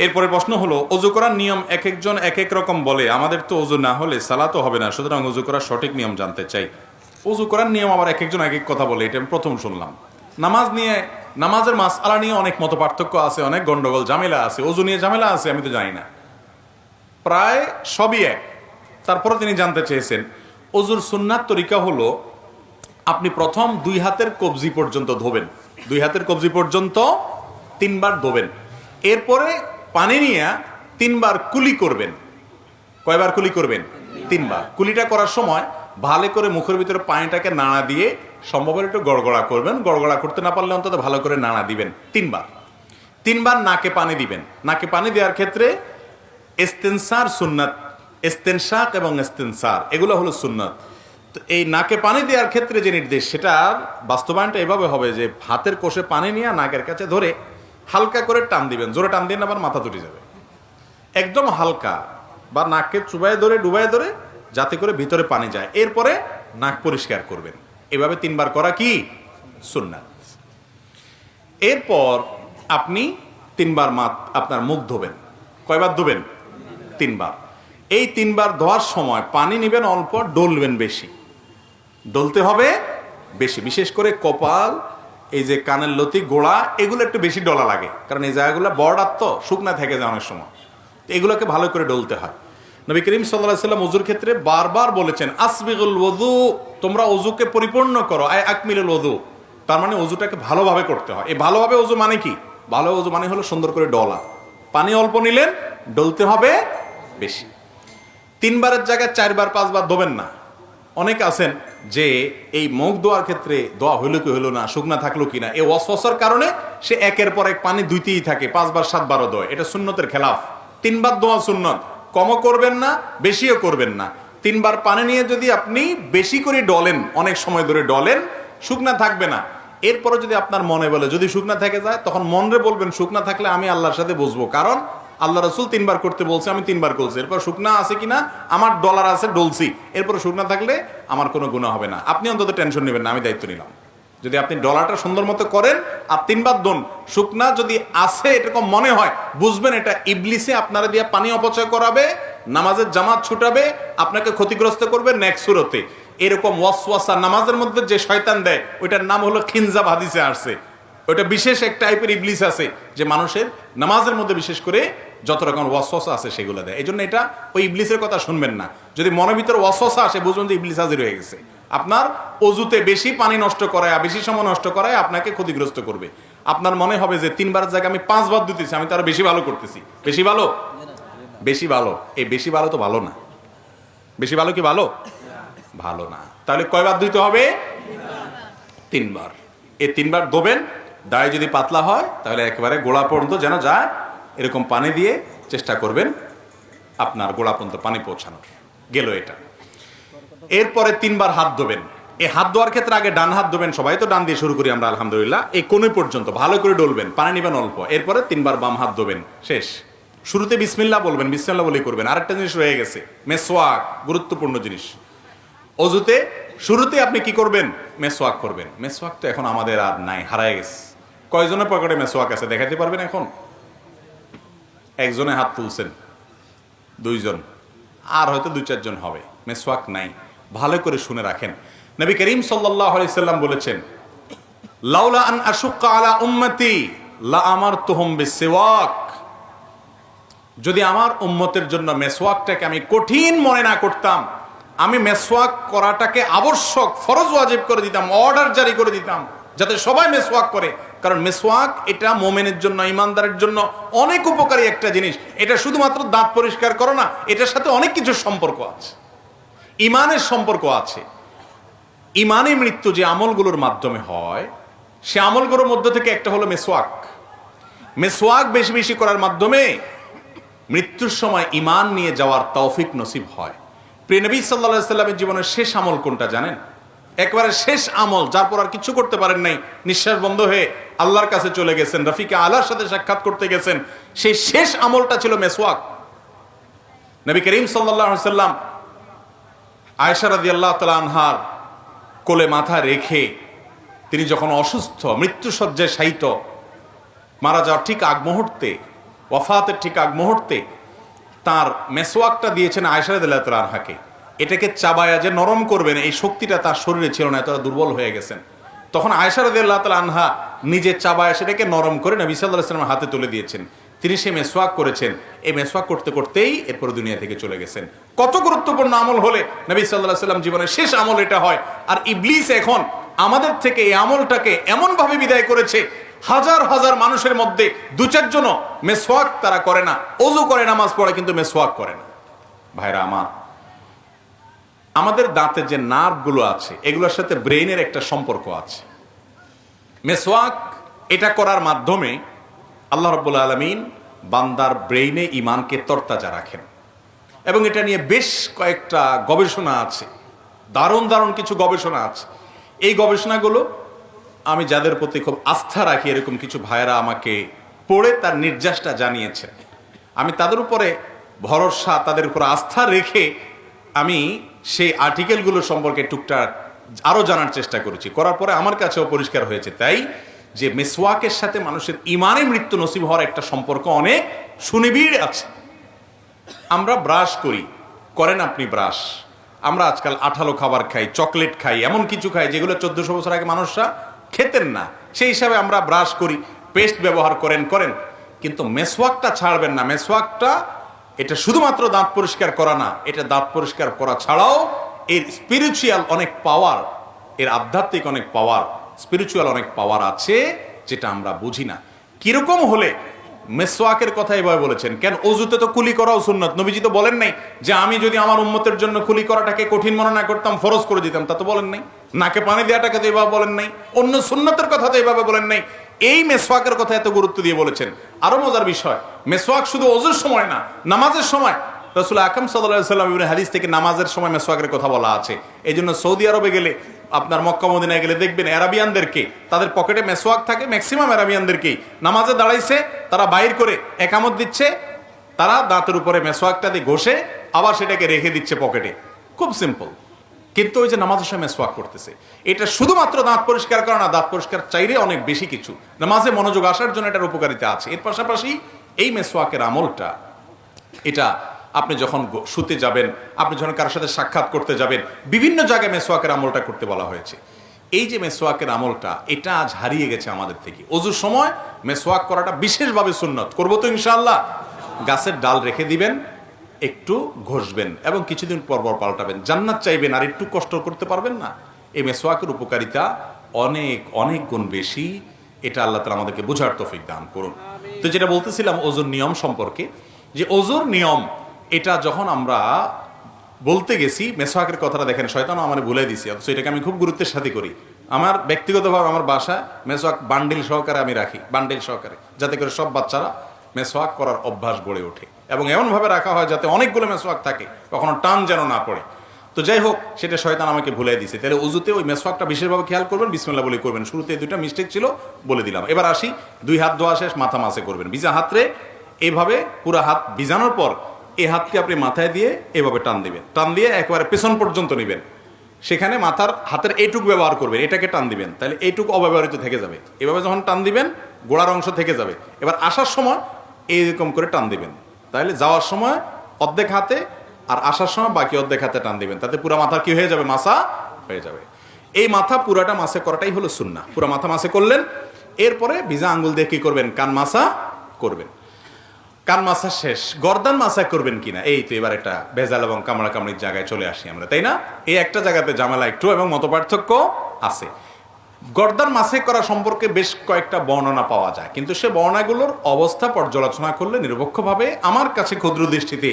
এরপরে প্রশ্ন হলো, অজু করার নিয়ম এক একজন এক এক রকম বলে, আমাদের তো অজু না হলে সালাতও হবে না, সুতরাং অজু করার সঠিক নিয়ম জানতে চাই। অজু করার নিয়ম আবার এক একজন এক এক কথা বলে, এটা আমি প্রথম শুনলাম। নামাজ নিয়ে, নামাজের মাসআলা নিয়ে অনেক মত পার্থক্য আছে, অনেক গন্ডগোল ঝামেলা আছে। অজু নিয়ে ঝামেলা আছে আমি তো জানি না, প্রায় সবই এক। তারপরে তিনি জানতে চেয়েছেন অজুর সুন্নাত তরিকা হলো, আপনি প্রথম দুই হাতের কবজি পর্যন্ত ধোবেন, দুই হাতের কবজি পর্যন্ত 3 বার ধোবেন। এরপরে পানি নিয়ে 3 বার কুলি করবেন। কয়বার কুলি করবেন? 3 বার। কুলিটা করার সময় ভালো করে মুখের ভিতরে পানিটাকে নাড়া দিয়ে সম্ভব হলে একটু গড়গড়া করবেন, গড়গড়া করতে না পারলে অন্তত ভালো করে নাড়া দিবেন 3 বার। 3 বার নাকে পানি দিবেন। নাকে পানি দেওয়ার ক্ষেত্রে ইস্তেনসার সুন্নাত, ইস্তেনশাক এবং ইস্তেনসার এগুলো হলো সুন্নাত। তো এই নাকে পানি দেওয়ার ক্ষেত্রে যে নির্দেশ, সেটার বাস্তবায়নটা এভাবে হবে যে হাতের কোষে পানি নিয়ে নাকের কাছে ধরে হালকা করে টান দিবেন। জোরে টান দিয়ে না আবার মাথা তুলে যাবে, একদম হালকা, বা নাকে চুবায় ধরে ডুবায় ধরে যাতে করে ভিতরে পানি যায়। এরপরে নাক পরিষ্কার করবেন। এভাবে 3 বার করা কি সুন্নাত। এরপর আপনি 3 বার আপনার মুখ ধোবেন। কয়বার ধোবেন? 3 বার। এই 3 বার ধোয়ার সময় পানি নেবেন অল্প, ডলবেন বেশি, ডলতে হবে বেশি। বিশেষ করে কপাল, এই যে কানের লতি, গোড়া, এগুলো একটু বেশি ডলা লাগে, কারণ এই জায়গাগুলো বর্ডার তো শুকনা থেকে যায় অনেক সময়, এগুলোকে ভালো করে ডলতে হয়। নবী করিম সাল্লাল্লাহু আলাইহি ওয়াসাল্লাম ওযুর ক্ষেত্রে বারবার বলেছেন, আসবিগুল ওযু, তোমরা ওযুকে পরিপূর্ণ করো, আয় আকমিলুল ওযু। তার মানে ওযুটাকে ভালোভাবে করতে হয়। এই ভালোভাবে ওযু মানে কি? ভালো ওযু মানে হলো সুন্দর করে ডলা। পানি অল্প নিলেন, ডলতে হবে বেশি। 3 বারের জায়গায় 4 বার 5 বার ধোবেন না। অনেক আছেন যে এই মুখ ধোয়ার ক্ষেত্রে দোয়া হইলো কি হইলো না, শুকনা থাকলো কিনা, এই ওয়াসওয়াসার কারণে সে একের পর এক পানি ধুইতেই থাকে, 5 বার 7 বারও ধোয়। এটা সুন্নতের খেলাফ। 3 বার ধোয়া সুন্নত, কমও করবেন না বেশিও করবেন না। 3 বার পানি নিয়ে যদি আপনি বেশি করে ডলেন, অনেক সময় ধরে ডলেন, শুকনা থাকবে না। এরপরে যদি আপনার মনে বলে, যদি শুকনা থেকে যায়, তখন মনরে বলবেন শুকনা থাকলে আমি আল্লাহর সাথে বসবো, কারণ আল্লাহ রাসূল 3 বার করতে বলছে, আমি 3 বার করছি। এরপর শুকনা আছে কিনা, আমার ডলার আছে, ডলছি, এরপর শুকনা থাকলে আমার কোনো গুনাহ হবে না। আপনি অন্তত টেনশন নেবেন না, আমি দায়িত্ব নিলাম। যদি আপনি ডলারটা সুন্দর মতো করেন আর 3 বার দোন, শুকনা যদি আছে এরকম মনে হয়, বুঝবেন এটা ইবলিসে আপনারা দিয়ে পানি অপচয় করাবে, নামাজের জামাত ছুটাবে, আপনাকে ক্ষতিগ্রস্ত করবে নেক্সট সুরতে। এরকম ওয়াসওয়াসা নামাজের মধ্যে যে শয়তান দেয়, ওইটার নাম হলো খিনজাব, হাদিসে আসছে। ওইটা বিশেষ এক টাইপের ইবলিস আছে যে মানুষের নামাজের মধ্যে বিশেষ করে যত রকম ওয়াসওয়াসা আছে সেগুলো দেয়। এই জন্য এটা ওই ইবলিসের কথা শুনবেন না। যদি মনের ভিতরে ওয়াসওয়াসা আসে, বুঝবেন যে ইবলিস হাজির হয়ে গেছে। আপনার অজুতে বেশি পানি নষ্ট করায়, বেশি সময় নষ্ট করায় আপনাকে ক্ষতিগ্রস্ত করবে। আপনার মনে হবে যে 3 বারের জায়গায় আমি 5 বার দিতেছি, আমি তো আরো বেশি ভালো করতেছি। বেশি ভালো, বেশি ভালো। এই বেশি ভালো তো ভালো না। বেশি ভালো কি ভালো? ভালো না। তাহলে কয়বার দিতে হবে? 3 বার। এই 3 বার ধোবেন। দায় যদি পাতলা হয় তাহলে একেবারে গোড়া পর্যন্ত যেন যায়, এরকম পানি দিয়ে চেষ্টা করবেন আপনার গোড়া পর্যন্ত পানি পৌঁছানোর। গেল এটা। এরপরে 3 বার হাত ধোবেন। এই হাত ধোয়ার ক্ষেত্রে আগে ডান হাত ধোবেন, সবাই তো ডান দিয়ে শুরু করি আমরা আলহামদুলিল্লাহ। এই কোণে পর্যন্ত ভালো করে ডলবেন, পানি নেবেন অল্প। এরপরে 3 বার বাম হাত ধোবেন, শেষ। শুরুতে বিসমিল্লাহ বলবেন, বিসমিল্লাহ বলেই করবেন। আরেকটা জিনিস রয়ে গেছে, মেসওয়াক, গুরুত্বপূর্ণ জিনিস। অজুতে শুরুতে আপনি কি করবেন? মেসওয়াক করবেন। মেসওয়াক তো এখন আমাদের আর নাই, হারায় গেছে। কয়জনের পকেটে মেসওয়াক আছে দেখাতে পারবেন এখন? একজনে হাত তুলছেন, 2 জন, আর হয়তো 2-4 জন হবে। মেসওয়াক নাই। ভালো করে শুনে রাখেন, নবী করিম সাল্লাল্লাহু আলাইহি সাল্লাম বলেছেন, লাউলা আন আশুক্কা আলা উম্মতি লা আমারতুহুম বিসওয়াক। যদি আমার উম্মতের জন্য মেসওয়াকটাকে আমি কঠিন মনে না করতাম, আমি মেসওয়াক করাটাকে আবশ্যক, ফরজ ওয়াজিব করে দিতাম, অর্ডার জারি করে দিতাম যাতে সবাই মেসওয়াক করে। কারণ মেসওয়াক এটা মুমিনের জন্য, ইমানদারের জন্য অনেক উপকারী একটা জিনিস। এটা শুধুমাত্র দাঁত পরিষ্কার করো না, এটার সাথে অনেক কিছু সম্পর্ক আছে, ইমানের সম্পর্ক আছে। ইমানে মৃত্যু যে আমলগুলোর মাধ্যমে হয়, সে আমলগুলোর মধ্যে থেকে একটা হলো মেসওয়াক। মেসওয়াক বেশি বেশি করার মাধ্যমে মৃত্যুর সময় ইমান নিয়ে যাওয়ার তৌফিক নসিব হয়। প্রিয় নবী সাল্লাল্লাহু আলাইহি সাল্লামের জীবনের শেষ আমল কোনটা জানেন? একবারে শেষ আমল, যার পর আর কিছু করতে পারেন নাই, নিঃশ্বাস বন্ধ হয়ে আল্লাহর কাছে চলে গেছেন, রফিকে আলার সাথে সাক্ষাৎ করতে গেছেন, সেই শেষ আমলটা ছিল মেসওয়াক। নবী করিম সাল্লাল্লাহু আলাইহি সাল্লাম আয়েশা রাদিয়াল্লাহু তাআলা আনহার কোলে মাথা রেখে তিনি যখন অসুস্থ, মৃত্যুসজ্জায় শায়িত, মারা যাওয়ার ঠিক আগ মুহূর্তে ওয়াফাতের ঠিক আগ মুহূর্তে তার মেসওয়াকটা দিয়েছেন আয়েশা রাদিয়াল্লাহু তাআলা আনহাকে। এটাকে চাবায়া যে নরম করবেন এই শক্তিটা তার শরীরে ছিল না, এতটা দুর্বল হয়ে গেছেন। তখন আয়েশা রাদিয়াল্লাহু তাআলা আনহা নিজে চাবায়া সেটাকে নরম করে নবী সাল্লাল্লাহু আলাইহি ওয়াসাল্লামের হাতে তুলে দিয়েছেন। তিনি সে মেসওয়াক করেছেন। এই মেসওয়াক করতে করতেই এরপর দুনিয়া থেকে চলে গেছেন। কত গুরুত্বপূর্ণ আমল হলে নবী সাল্লাল্লাহু আলাইহি ওয়াসাল্লাম জীবনের শেষ আমল এটা হয়। আর ইবলিস এখন আমাদের থেকে এই আমলটাকে এমনভাবে বিদায় করেছে, হাজার হাজার মানুষের মধ্যে দু চারজনও মেসওয়াক তারা করে না, ওযু করে নামাজ পড়ে কিন্তু মেসওয়াক করে না। ভাইরা আমার, আমাদের দাঁতে যে নার্ভগুলো আছে এগুলোর সাথে ব্রেইনের একটা সম্পর্ক আছে। মেসওয়াক এটা করার মাধ্যমে আল্লাহ রাব্বুল আলামিন বান্দার ব্রেইনে ঈমানকে তরতাজা রাখেন। এবং এটা নিয়ে বেশ কয়েকটা গবেষণা আছে, দারুণ দারুণ কিছু গবেষণা আছে। এই গবেষণাগুলো আমি যাদের প্রতি খুব আস্থা রাখি এরকম কিছু ভাইয়েরা আমাকে পড়ে তার নির্যাসটা জানিয়েছেন। আমি তাদের উপরে ভরসা, তাদের উপর আস্থা রেখে আমি সেই আর্টিকেলগুলো সম্পর্কে টুকটাক আরও জানার চেষ্টা করেছি। করার পরে আমার কাছেও পরিষ্কার হয়েছে তাই যে মেসওয়াকের সাথে মানুষের ঈমানে মৃত্যু নসিব হওয়ার একটা সম্পর্ক অনেক সুনিবিড় আছে। আমরা ব্রাশ করেন আপনি ব্রাশ, আমরা আজকাল আঠালো খাবার খাই, চকলেট খাই, এমন কিছু খাই যেগুলো 1400 বছর আগে মানুষরা খেতেন না। সেই হিসাবে আমরা ব্রাশ করি, পেস্ট ব্যবহার করেন, কিন্তু মেসওয়াকটা ছাড়বেন না। মেসওয়াকটা এটা শুধুমাত্র দাঁত পরিষ্কার করা না, এটা দাঁত পরিষ্কার করা ছাড়াও এর স্পিরিচুয়াল অনেক পাওয়ার, এর আধ্যাত্মিক অনেক পাওয়ার, স্পিরিচুয়াল অনেক পাওয়ার আছে যেটা আমরা বুঝি না। কিরকম হলে মেসওয়াকের কথা এভাবে বলেছেন? কেন অজুতে তো কুলি করাও সুন্নত। নবীজি তো বলেন নাই যে আমি যদি আমার উম্মতের জন্য কুলি করাটাকে কঠিন মনে না করতাম ফরজ করে দিতাম, তা তো বলেন নাই। নাকে পানি দেওয়াটাকে তো এভাবে বলেন নাই, অন্য সুন্নতের কথা তো এভাবে বলেন নাই। এই মেসওয়াকের কথা এত গুরুত্ব দিয়ে বলেছেন। আরো মজার বিষয়, মেসওয়াক শুধু ওযুর সময় না, নামাজের সময় রাসূল আকরাম সাল্লাল্লাহু আলাইহি ওয়াসাল্লাম ইবনে হাদিস থেকে নামাজের সময় মেসওয়াকের কথা বলা আছে। এই জন্য সৌদি আরবে গেলে, আপনার মক্কা মদিনায় গেলে দেখবেন আরাবিয়ানদেরকে তাদের পকেটে মেসওয়াক থাকে, ম্যাক্সিমাম আরাবিয়ানদেরকেই। নামাজে দাঁড়াইছে, তারা বাইর করে একামত দিচ্ছে, তারা দাঁতের উপরে মেসওয়াকটা দিয়ে ঘষে আবার সেটাকে রেখে দিচ্ছে পকেটে। খুব সিম্পল। কিন্তু ওই যে নামাজের সময় মেসওয়াক করতেছে, এটা শুধুমাত্র দাঁত পরিষ্কার করা না, দাঁত পরিষ্কার চাইলে অনেক বেশি কিছু, নামাজে মনোযোগ আসার জন্য এটার উপকারিতা আছে। এর পাশাপাশি এই মেসওয়াকের আমলটা, এটা আপনি যখন শুতে যাবেন, আপনি যখন কারোর সাথে সাক্ষাৎ করতে যাবেন, বিভিন্ন জায়গায় মেসওয়াকের আমলটা করতে বলা হয়েছে। এই যে মেসওয়াকের আমলটা, এটা আজ হারিয়ে গেছে আমাদের থেকে। ওযুর সময় মেসওয়াক করাটা বিশেষভাবে সুন্নত। করবো তো ইনশাআল্লাহ। গাছের ডাল রেখে দিবেন, একটু ঘষবেন এবং কিছুদিন পর পর পাল্টাবেন। জান্নাত চাইবেন আর একটু কষ্ট করতে পারবেন না? এই মেসওয়াকের উপকারিতা অনেক অনেক গুণ বেশি। এটা আল্লাহ তাআলা আমাদেরকে বোঝার তৌফিক দান করুন। তো যেটা বলতেছিলাম ওযুর নিয়ম সম্পর্কে, যে ওযুর নিয়ম এটা যখন আমরা বলতে গেছি, মেসওয়াকের কথাটা দেখেন শয়তানও আমার ভুলে দিছি, অথচ এটাকে আমি খুব গুরুত্বের সাথে করি। আমার ব্যক্তিগতভাবে আমার বাসায় মেসওয়াক বান্ডিল সহকারে আমি রাখি, বান্ডিল সহকারে, যাতে করে সব বাচ্চারা মেসওয়াক করার অভ্যাস গড়ে ওঠে। এবং এমনভাবে রাখা হয় যাতে অনেকগুলো মেসওয়াক থাকে, কখনো টান যেন না পড়ে। তো যাই হোক, সেটা শয়তান আমাকে ভুলাই দিছে। তাহলে উযুতে ওই মেসওয়াকটা বিশেষভাবে খেয়াল করবেন, বিসমিল্লাহ বলে করবেন। শুরুতে দুইটা মিস্টেক ছিল, বলে দিলাম। এবার আসি, 2 হাত ধোয়া শেষ, মাথা মাসে করবেন। ভিজা হাতরে এইভাবে পুরো হাত ভিজানোর পর এই হাতকে আপনি মাথায় দিয়ে এভাবে টান দিবেন, টান দিয়ে একেবারে পেছন পর্যন্ত নেবেন। সেখানে হাতের এইটুক ব্যবহার করবেন, এটাকে টান দিবেন, তাহলে এইটুক অব্যবহৃত থেকে যাবে। এভাবে যখন টান দিবেন গোড়ার অংশ থেকে যাবে। এবার আসার সময় এইরকম করে টান দিবেন, তাহলে যাওয়ার সময় অর্ধেক হাতে আর আসার সময় বাকি অর্ধেক হাতে টান দিবেন, তাতে পুরো মাথা কি হয়ে যাবে? মাসা হয়ে যাবে। এই মাথা পুরাটা মাসে করাটাই হলো সুন্নাহ। পুরো মাথা মাসে করলেন, এরপরে ভিজা আঙ্গুল দিয়ে কি করবেন? কান মাসা করবেন। কান মাসা শেষ, গর্দান মাসা করবেন কিনা, এই তো এবার একটা ভেজাল এবং কামড়া কামড়ির জায়গায় চলে আসি আমরা, তাই না? এই একটা জায়গাতে ঝামেলা একটু এবং মতপার্থক্য আছে। গর্দান মাসে করা সম্পর্কে বেশ কয়েকটা বর্ণনা পাওয়া যায়, কিন্তু সে বর্ণনাগুলোর অবস্থা পর্যালোচনা করলে নিরপেক্ষভাবে আমার কাছে ক্ষুদ্র দৃষ্টিতে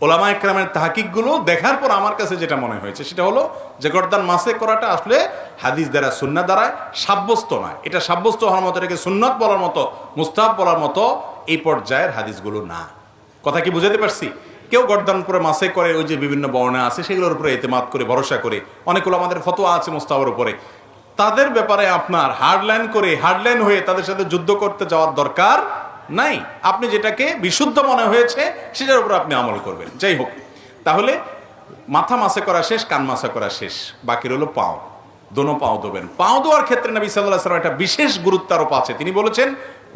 ওলামায়ে কেরামের তাহকিকগুলো দেখার পর আমার কাছে যেটা মনে হয়েছে সেটা হলো যে গর্দান মাসে করাটা আসলে হাদিস দ্বারা, সুন্নাহ দ্বারা সাব্যস্ত নয়। এটা সাব্যস্ত হওয়ার মতো, এটাকে সুন্নাত বলার মতো, মুস্তাহাব বলার মতো এই পর্যায়ের হাদিসগুলো না। কথা কি বুঝাতে পারছি? কেউ গর্দান পরে মাসে করে, ওই যে বিভিন্ন বর্ণনা আছে সেগুলোর উপরে এতেমাদ করে, ভরসা করে, অনেকগুলো আমাদের ফতোয়া আছে মুস্তাহাবের উপরে, তাদের ব্যাপারে আপনার হার্ডলাইন হয়ে তাদের সাথে যুদ্ধ করতে যাওয়ার দরকার নাই। আপনি যেটাকে বিশুদ্ধ মনে হয়েছে সেটার উপর আপনি আমল করবেন। যাই হোক, তাহলে মাথা মাসে করা শেষ, কান মাসে করা শেষ, বাকি রইল পাও। দোনো পাও দেবেন। পাও দেওয়ার ক্ষেত্রে নবী সাল্লাল্লাহু আলাইহি ওয়াসাল্লাম একটা বিশেষ গুরুত্ব আরোপ আছে। তিনি বলেছেন,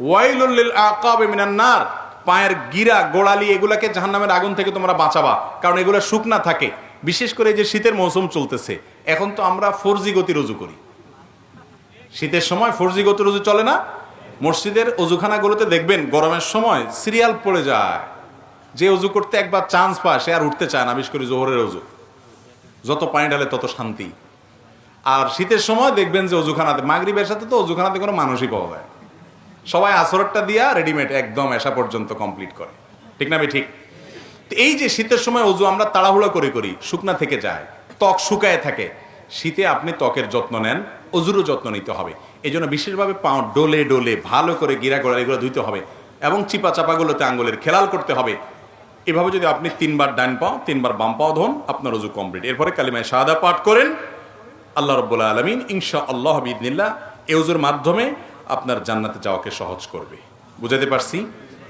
ওয়াইলুল লিল আকাবি মিনান নার, পায়ের গিরা গোড়ালি এগুলাকে জাহান্নামের আগুন থেকে তোমরা বাঁচাবা, কারণ এগুলো শুকনা থাকে। বিশেষ করে যে শীতের মৌসুম চলতেছে, এখন তো আমরা 4G গতির অজু করি। শীতের সময় 4G গতির অজু চলে না। মসজিদের অজুখানাগুলোতে দেখবেন গরমের সময় সিরিয়াল পড়ে যায়। যে অজু করতে একবার চান্স পায় সে আর উঠতে চায় না, বিশেষ করে জোহরের অজু। যত পানি ঢালে তত শান্তি। আর শীতের সময় দেখবেন যে অজুখানাতে, মাগরিবের সাথে তো অজুখানাতে কোনো মানুষই পাওয়া যায়, সবাই আসরটা দিয়া রেডিমেড একদম এসা পর্যন্ত কমপ্লিট করে, ঠিক না? ঠিক। এই যে শীতের সময় অজু আমরা তাড়াহুড়ো করি, শুকনা থেকে যায়, ত্বক শুকায় থাকে। শীতে আপনি ত্বকের যত্ন নেন, অজুরও যত্ন নিতে হবে। এই জন্য বিশেষভাবে পাও ডোলে ডোলে ভালো করে গিরা গোড়া এগুলো ধুইতে হবে, এবং চিপা চাপাগুলোতে আঙ্গুলের খেলাল করতে হবে। এভাবে যদি আপনি 3 বার ডান পাও 3 বার বাম পাও ধোন, আপনার অজু কমপ্লিট। এরপরে কালিমায়ে শাহাদা পাঠ করেন। আল্লাহ রাব্বুল আলামিন ইনশাআল্লাহ বিইذনিল্লাহ এই অজুর মাধ্যমে আপনার জান্নাতে যাওয়াকে সহজ করবে। বুঝাতে পারছি?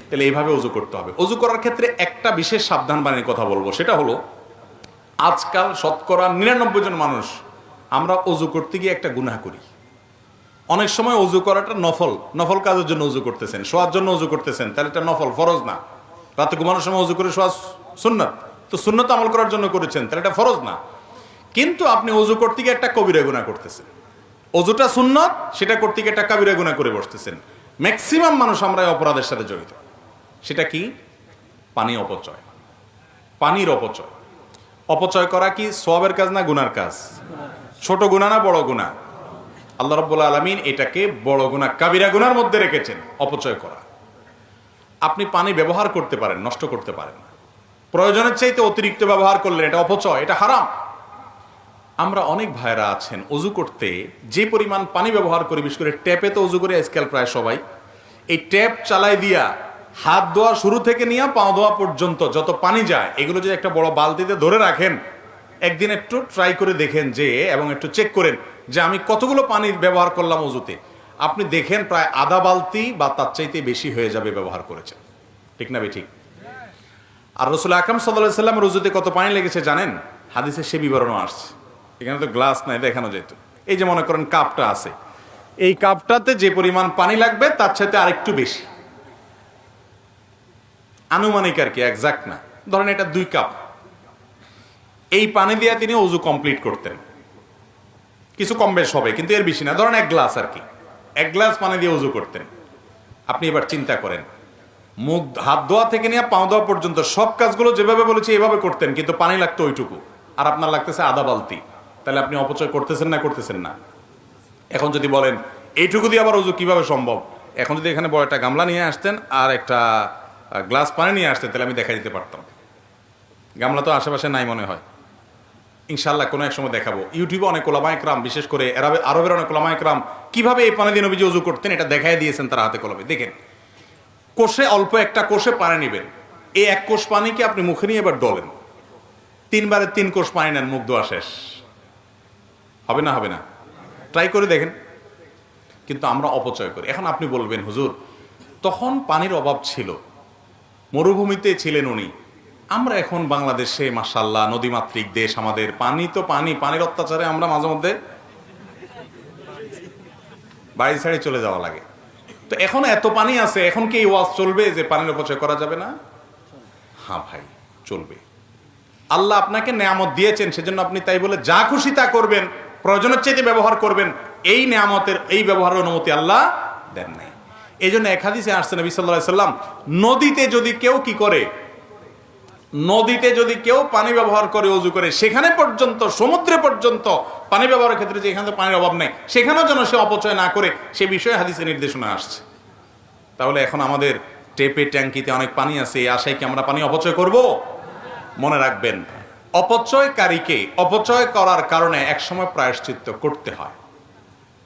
তাহলে এইভাবে অজু করতে হবে। অজু করার ক্ষেত্রে একটা বিশেষ সাবধান বাণীর কথা বলবো, সেটা হলো আজকাল শতকরা 99 জন মানুষ আমরা অজু করতে গিয়ে একটা গুনাহ করি। অনেক সময় অজু করাটা নফল কাজের জন্য অজু করতেছেন, শোয়ার জন্য অজু করতেছেন, তাহলে এটা নফল, ফরজ না। রাতে ঘুমানোর সময় অজু করে শোয়া সুন্নাত, তো সুন্নাত আমল করার জন্য করেছেন, তাহলে এটা ফরজ না। কিন্তু আপনি অজু করতে গিয়ে একটা কবিরা গুনাহ করতেছেন। অজুটা সুন্নাত, সেটা করতে গিয়ে একটা কবিরা গুনাহ করে বসতেছেন। ম্যাক্সিমাম মানুষ আমরা এই অপরাধের সাথে জড়িত। সেটা কি? পানি অপচয়। পানির অপচয়। অপচয় করা কি সওয়াবের কাজ না গুনার কাজ? ছোট গুনাহ না বড় গুনাহ? আল্লাহ রাব্বুল আলামিন এটাকে বড় গুনাহ, কাবিরা গুনার মধ্যে রেখেছেন, অপচয় করা। আপনি পানি ব্যবহার করতে পারেন, নষ্ট করতে পারেন। প্রয়োজনের চাইতে অতিরিক্ত ব্যবহার করলে এটা অপচয়, এটা হারাম। আমরা অনেক ভাইরা আছেন অজু করতে যে পরিমাণ পানি ব্যবহার করি, বিশেষ করে ট্যাপে তো অজু করে আজকাল প্রায় সবাই। এই ট্যাপ চালাই দিয়া হাত ধোয়া শুরু থেকে নিয়ে পা ধোয়া পর্যন্ত যত পানি যায়, এগুলো যদি একটা বড় বালতিতে ধরে রাখেন, একদিন একটু ট্রাই করে দেখেন যে, এবং একটু চেক করেন যে আমি কতগুলো পানি ব্যবহার করলাম অজুতে। আপনি দেখেন প্রায় আধা বালতি বা তার চাইতে বেশি হয়ে যাবে ব্যবহার করেছেন, ঠিক না? ঠিক। আর রাসূল আকরাম সাল্লাল্লাহু আলাইহি ওয়াসাল্লামের অজুতে কত পানি লেগেছে জানেন? হাদিসে সে বিবরণও আসছে। এখানে তো গ্লাস নাই, দেখানো যেত। এই যে মনে করেন কাপটা আছে, এই কাপটাতে যে পরিমাণ পানি লাগবে তার চাইতে আরেকটু বেশি, আনুমানিক আর কি, একজাক্ট না। ধরেন এটা 2 কাপ, এই পানি দিয়ে তিনি অজু কমপ্লিট করতেন। কিছু কম বেশ হবে, কিন্তু এর বেশি না। ধরেন 1 গ্লাস আর কি, 1 গ্লাস পানি দিয়ে অজু করতেন। আপনি এবার চিন্তা করেন, মুখ হাত ধোয়া থেকে নিয়ে পা ধোয়া পর্যন্ত সব কাজগুলো যেভাবে বলেছি এভাবে করতেন, কিন্তু পানি লাগতো ওইটুকু, আর আপনার লাগতেছে আধা বালতি। তাহলে আপনি অপচয় করতেছেন না করতেছেন না? এখন যদি বলেন এইটুকু দিয়ে আবার অজু কিভাবে সম্ভব, এখন যদি এখানে বড় একটা গামলা নিয়ে আসতেন আর একটা গ্লাস পানি নিয়ে আসতেন, তাহলে আমি দেখা দিতে পারতাম। গামলা তো আশেপাশে নাই মনে হয়, ইনশাল্লাহ কোনো এক সময় দেখাবো। ইউটিউবে অনেক ওলামা ইকরাম, বিশেষ করে আরবের অনেক ওলামা ইকরাম কিভাবে এই পানি দিয়ে নবীজি অজু করতেন এটা দেখাই দিয়েছেন তারা হাতে কলমে। দেখেন, কোষে অল্প একটা কোষে পানি নেবেন, এই 1 কোষ পানিকে আপনি মুখে নিয়ে এবার ডলেন, 3 বারে 3 কোষ পানি নেন, মুখ ধোয়া শেষ। হবে না? হবে না? ট্রাই করে দেখেন। কিন্তু আমরা অপচয় করি। এখন আপনি বলবেন, হুজুর তখন পানির অভাব ছিল, মরুভূমিতে ছিলেন উনি, আমরা এখন বাংলাদেশে মাশাআল্লাহ নদীমাতৃক দেশ, আমাদের পানি তো পানির অত্যাচারে আমরা মাঝে মধ্যে বাড়ি ছাড়ি চলে যাওয়া লাগে। তো এখন এত পানি আছে, এখন কি এই ওয়াজ চলবে যে পানির অপচয় করা যাবে না? হ্যাঁ ভাই, চলবে। আল্লাহ আপনাকে নেয়ামত দিয়েছেন, সেজন্য আপনি তাই বলে যা খুশি তা করবেন, প্রয়োজনের চাইতে ব্যবহার করবেন, এই নেয়ামতের এই ব্যবহারের অনুমতি আল্লাহ দেন নাই। এই জন্য এক হাদিসে আসছে নবী সাল্লাল্লাহু আলাইহি সাল্লাম, নদীতে যদি কেউ কি করে, নদীতে যদি কেউ পানি ব্যবহার করে অজু করে, সেখানে পর্যন্ত, সমুদ্রে পর্যন্ত পানি ব্যবহারের ক্ষেত্রে যে এখানে পানির অভাব নেই, সেখানেও যেন সে অপচয় না করে, সে বিষয়ে হাদিসে নির্দেশনা আসছে। তাহলে এখন আমাদের টেপে ট্যাঙ্কিতে অনেক পানি আছে, এই আশায় কি আমরা পানি অপচয় করব? মনে রাখবেন, অপচয়কারীকে অপচয় করার কারণে একসময় প্রায়শ্চিত্ত করতে হয়।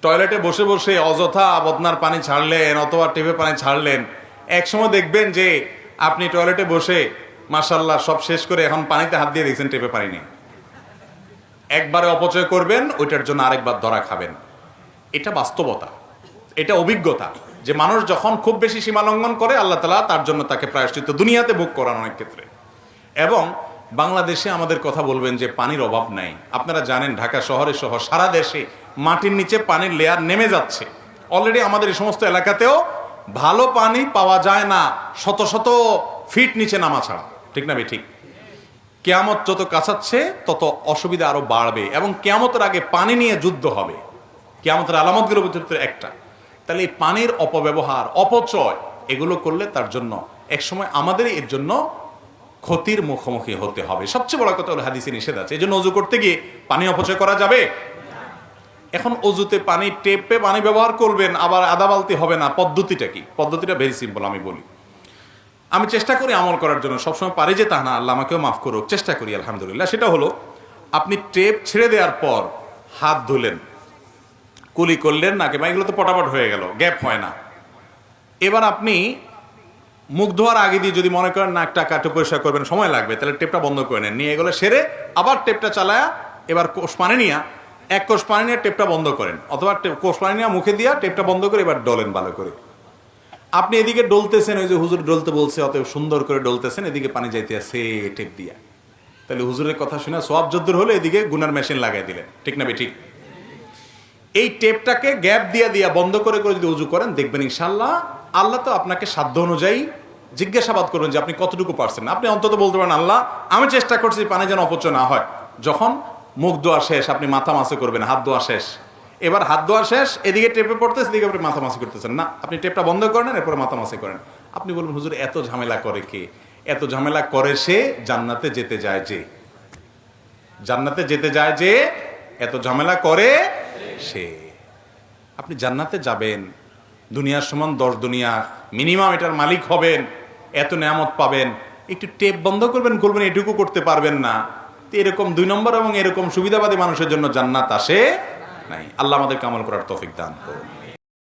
টয়লেটে বসে বসে অযথা বদনার পানি ছাড়লেন অথবা টেপে পানি ছাড়লেন, একসময় দেখবেন যে আপনি টয়লেটে বসে মাশাআল্লাহ সব শেষ করে এখন পানিতে হাত দিয়ে দেখছেন টেপে পানি নেই। একবারে অপচয় করবেন, ওইটার জন্য আরেকবার ধরা খাবেন। এটা বাস্তবতা, এটা অভিজ্ঞতা, যে মানুষ যখন খুব বেশি সীমা লঙ্ঘন করে, আল্লাহ তাআলা তার জন্য তাকে প্রায়শ্চিত্ত দুনিয়াতে ভোগ করান অনেক ক্ষেত্রে। এবং বাংলাদেশে আমাদের কথা বলবেন যে পানির অভাব নাই। আপনারা জানেন ঢাকা শহরে সহ সারা দেশে মাটির নিচে পানির লেয়ার নেমে যাচ্ছে। অলরেডি আমাদের এই সমস্ত এলাকাতেও ভালো পানি পাওয়া যায় না শত শত ফিট নিচে নামা ছাড়া, ঠিক না? ঠিক। কিয়ামত যত কাছাচ্ছে তত অসুবিধা আরো বাড়বে, এবং কিয়ামতের আগে পানি নিয়ে যুদ্ধ হবে। কিয়ামতের আলামতগুলোর ভিতরে একটা। তাহলে এই পানির অপব্যবহার, অপচয় এগুলো করলে তার জন্য একসময় আমাদেরই এর জন্য ক্ষতির মুখোমুখি হতে হবে। সবচেয়ে বড় কথা হলো হাদিসে নিষেধ আছে, এই জন্য অজু করতে গিয়ে পানি অপচয় করা যাবে। এখন অজুতে পানি টেপে পানি ব্যবহার করবেন, আবার আধা বালতি হবে না। পদ্ধতিটা কি? পদ্ধতিটা ভেরি সিম্পল, আমি বলি। আমি চেষ্টা করি আমল করার জন্য, সবসময় পারি যে তা না, আল্লাহ আমাকেও মাফ করুক, চেষ্টা করি আলহামদুলিল্লাহ। সেটা হলো, আপনি টেপ ছেড়ে দেওয়ার পর হাত ধুলেন, কুলি করলেন, নাকি বা এগুলো তো পটাপট হয়ে গেল, গ্যাপ হয় না। এবার আপনি মুখ ধোয়ার আগে দিয়ে যদি মনে করেন না একটা কাটে পরিষ্কার করবেন, সময় লাগবে, তাহলে টেপটা বন্ধ করে নেন, নিয়ে এগুলো সেরে আবার টেপটা চালায়া এবার কোষ পানি নিয়ে, এক কোষ পানি নিয়ে টেপটা বন্ধ করেন, অথবা কোষ পানি নিয়ে মুখে দিয়া টেপটা বন্ধ করে এবার ডলেন ভালো করে। আপনি এদিকে ডলতেছেন, ওই যে হুজুর ডলতে বলছে, অতএব সুন্দর করে ডলতেছেন, এদিকে পানি যাইতে আছে টেপ দিয়া, তাহলে হুজুরের কথা শুনে সওয়াব যদ্দুর হলে এদিকে গুনার মেশিন লাগাই দিলেন, ঠিক না? ঠিক। এই টেপটাকে গ্যাপ দিয়া দিয়া বন্ধ করে করে যদি উজু করেন, দেখবেন ইনশাআল্লাহ আল্লাহ তো আপনাকে সাধ্য অনুযায়ী জিজ্ঞাসাবাদ করবেন যে আপনি কতটুকু পারছেন। আপনি অন্তত বলতে পারেন, আল্লাহ আমি চেষ্টা করছি পানি যেন অপচয় না হয়। যখন মুখ ধোয়া শেষ, আপনি মাথা মাসে করবেন, হাত ধোয়া শেষ, এবার হাত ধোয়া শেষ, এদিকে টেপে পড়তেছে, এদিকে আপনি মাথা মাসে করতেছেন না, আপনি টেপটা বন্ধ করেন, এরপরে মাথা মাসে করেন। আপনি বলবেন, হুজুর এত ঝামেলা করে কে? এত ঝামেলা করে সে জান্নাতে যেতে যায় যে, জান্নাতে যেতে যায় যে, এত ঝামেলা করে সে। আপনি জান্নাতে যাবেন, দুনিয়ার সমান 10 দুনিয়া মিনিমাম এটার মালিক হবেন, এত নেয়ামত পাবেন, একটু টেপ বন্ধ করবেন, খুলবেন, এটুকু করতে পারবেন না। তো এরকম 2 নম্বর এবং এরকম সুবিধাবাদী মানুষের জন্য জান্নাত আসে নাই। আল্লাহ আমাদেরকে আমল করার তৌফিক দান করুন।